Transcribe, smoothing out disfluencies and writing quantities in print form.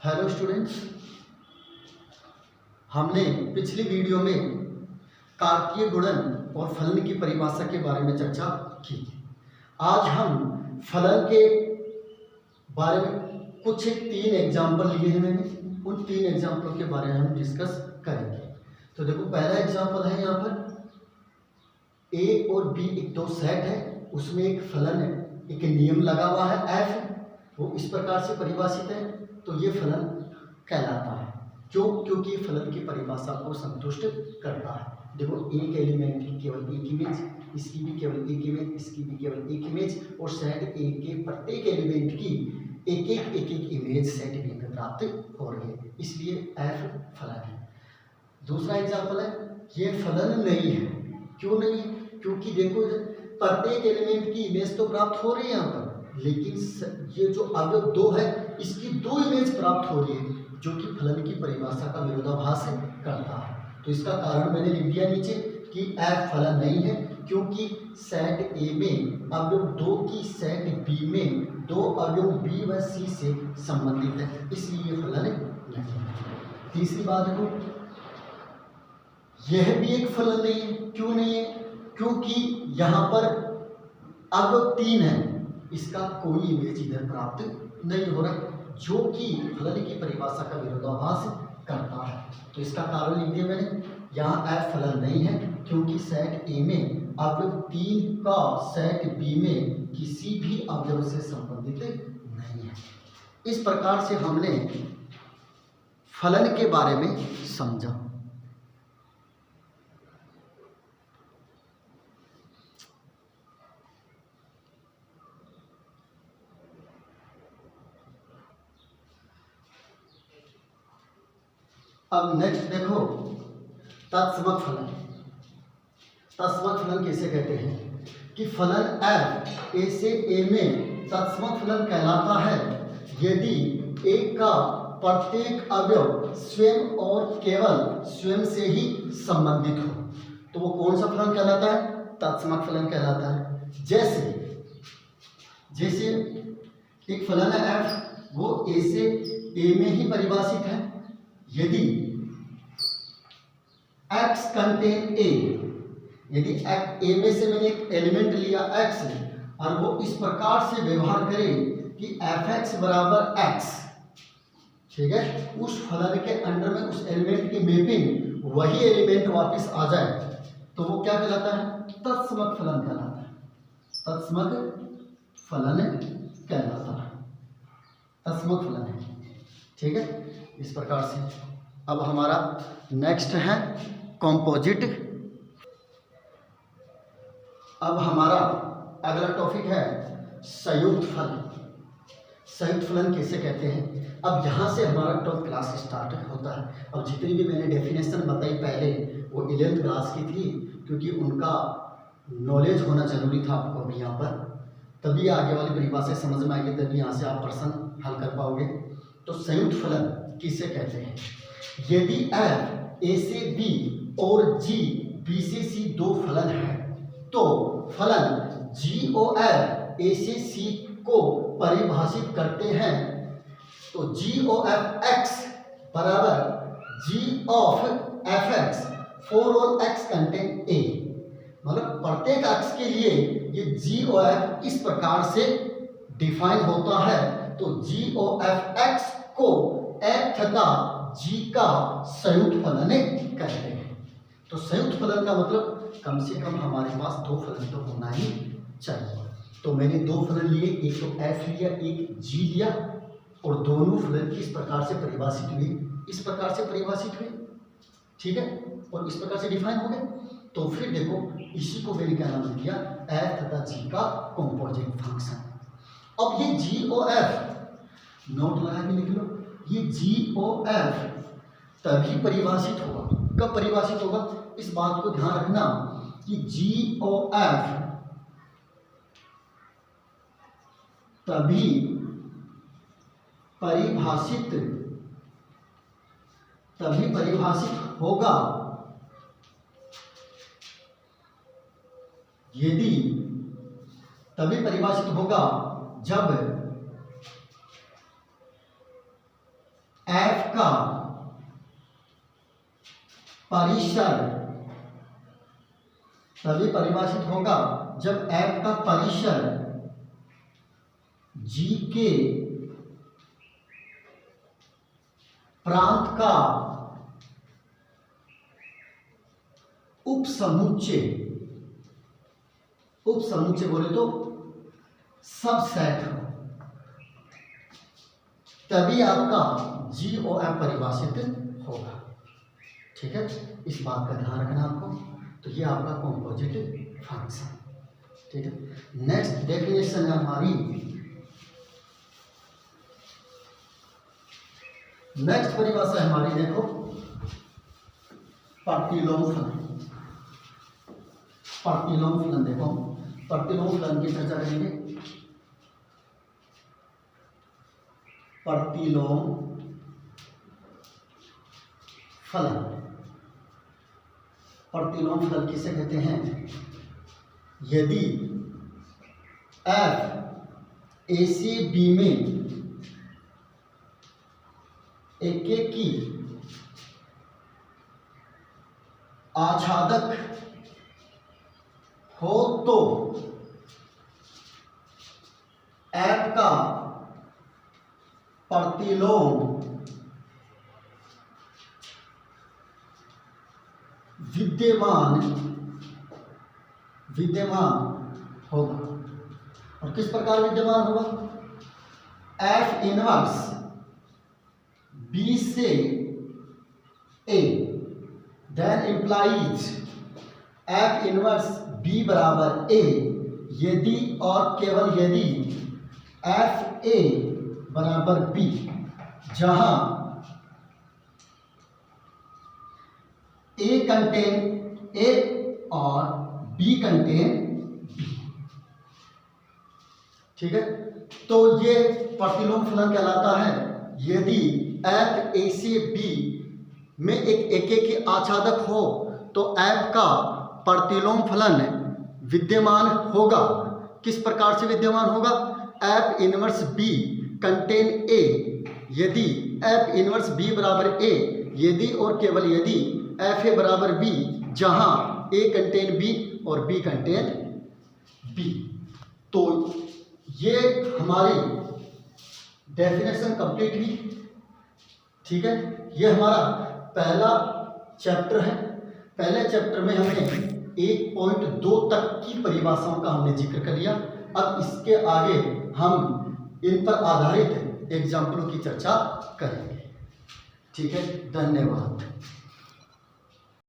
Hello students, हमने पिछली video में कार्तीय गुणन और फलन की परिभाषा के बारे में चर्चा की। आज हम फलन के बारे में कुछ 3 एग्जाम्पल लिए हैं मैंने, उन 3 एग्जाम्पलों के बारे में हम डिस्कस करेंगे। तो देखो, पहला एग्जाम्पल है यहाँ पर ए और बी एक दो सेट है, उसमें एक फलन है, एक नियम लगा हुआ है एफ, वो इस प्रकार से परिभाषित है, तो ये फलन कहलाता है। क्यों? क्योंकि फलन की परिभाषा को संतुष्ट करता है। देखो, एक एलिमेंट की केवल एक इमेज, इसकी भी केवल एक इमेज, इसकी भी केवल एक इमेज, और सेट ए के प्रत्येक एलिमेंट की एक एक इमेज सेट बी में प्राप्त हो रही है, इसलिए एफ फलन है। दूसरा एग्जाम्पल है, ये फलन नहीं है। क्यों नहीं है? क्योंकि देखो, प्रत्येक एलिमेंट की इमेज तो प्राप्त हो रही है यहाँ पर, लेकिन ये जो अवयव 2 है, इसकी 2 इमेज प्राप्त हो रही है, जो कि फलन की परिभाषा का विरोधाभास करता है। तो इसका कारण मैंने लिख दिया नीचे कि एफ फलन नहीं है, क्योंकि सेट ए में अवयव 2 की सेट बी में 2 अवयव बी व सी से संबंधित है, इसलिए ये फलन नहीं है। तीसरी बात देखो, यह भी एक फलन नहीं है। क्यों नहीं है? क्योंकि यहाँ पर अवयव 3 है, इसका कोई इमेज इधर प्राप्त नहीं हो रहा, जो कि फलन की परिभाषा का विरोधाभास करता है। तो इसका कारण लिख दिया मैंने, यहाँ एफ फलन नहीं है, क्योंकि सेट ए में अवयव 3 का सेट बी में किसी भी अवयव से संबंधित नहीं है। इस प्रकार से हमने फलन के बारे में समझा। अब नेक्स्ट देखो, तत्समक फलन। तत्समक फलन किसे कहते हैं? कि फलन f ए से ए में तत्समक फलन कहलाता है यदि ए का प्रत्येक अवयव स्वयं और केवल स्वयं से ही संबंधित हो। तो वो कौन सा फलन कहलाता है? तत्समक फलन कहलाता है। जैसे एक फलन है f, वो ए से ए में ही परिभाषित है। यदि x कंटेन a, यदि ए में से मैंने एक एलिमेंट लिया x और वो इस प्रकार से व्यवहार करे कि fx बराबर x, ठीक है, उस फलन के अंडर में उस एलिमेंट की मैपिंग वही एलिमेंट वापस आ जाए, तो वो क्या कहलाता है? तत्समक फलन कहलाता है। तत्समक फलन कहलाता है, तत्समक फलन है। ठीक है, इस प्रकार से। अब हमारा नेक्स्ट है कॉम्पोजिट। अब हमारा अगला टॉपिक है संयुक्त फलन। संयुक्त फलन किसे कहते हैं? अब यहाँ से हमारा 12th क्लास स्टार्ट होता है। अब जितनी भी मैंने डेफिनेशन बताई पहले, वो 11th क्लास की थी, क्योंकि उनका नॉलेज होना जरूरी था आपको अभी यहाँ पर, तभी आगे वाली परिभाषा समझ में आएगी, तभी यहाँ से आप प्रश्न हल कर पाओगे। तो संयुक्त फलन किसे कहते हैं? यदि f a से b और g b से c 2 फलन है, तो फलन GOF a से c को परिभाषित करते हैं। तो GOF x बराबर g of fx for all x contain a, मतलब प्रत्येक x के लिए ये GOF इस प्रकार से डिफाइन होता है। तो GOF x को f तथा g का संयुक्त फलन कहते हैं। तो संयुक्त फलन का मतलब कम से कम हमारे पास 2 फलन तो होना ही चाहिए। तो मैंने 2 फलन लिए, एक तो f लिया, एक g लिया, और दोनों फलन किस प्रकार से परिभाषित हुए? इस प्रकार से परिभाषित हुए, ठीक है, और इस प्रकार से डिफाइन हो गए। तो फिर देखो, इसी को मैंने क्या नाम दिया? f तथा g का कॉम्पोजिट फंक्शन। अब ये GOF नोट लगा के लिख लो, ये GOF तभी परिभाषित होगा। कब परिभाषित होगा? इस बात को ध्यान रखना कि GOF तभी परिभाषित होगा यदि, तभी परिभाषित होगा जब एफ का परिसर तभी परिभाषित होगा जब एफ का परिसर जी के प्रांत का उपसमुच्चय बोले तो सबसेट हो, तभी आपका जी और एफ परिभाषित होगा। ठीक है, इस बात का ध्यान रखना आपको। तो ये आपका कॉम्पोजिट फंक्शन। ठीक है, नेक्स्ट डेफिनेशन है हमारी, नेक्स्ट परिभाषा है हमारी, देखो प्रतिलोम फलन। प्रतिलोम फलन, देखो प्रतिलोम फलन की चर्चा करेंगे। प्रतिलोम फलन, प्रतिलोम फलन किसे कहते हैं? यदि एफ ए से बी में एकेकी आच्छादक हो तो एफ का प्रतिलोम विद्यमान होगा। और किस प्रकार विद्यमान होगा? एफ इनवर्स बी से A, then implies F inverse B बराबर ए यदि और केवल यदि एफ ए बराबर बी, जहां ए कंटेन ए और बी कंटेन बी। ठीक है, तो ये प्रतिलोम फलन कहलाता है यदि एफ ए से बी में एक एके की आच्छादक हो तो एफ का प्रतिलोम फलन विद्यमान होगा। किस प्रकार से विद्यमान होगा? F inverse B contain A यदि एफ इनवर्स बी बराबर ए यदि और केवल यदि एफ ए बराबर बी, जहां ए कंटेन बी और बी कंटेन बी। तो ये हमारी डेफिनेशन कंप्लीट हुई। ठीक है, ये हमारा पहला चैप्टर है। पहले चैप्टर में हमने 1.2 तक की परिभाषाओं का हमने जिक्र कर लिया। अब इसके आगे हम इन पर आधारित एग्जाम्पलों की चर्चा करेंगे। ठीक है, धन्यवाद।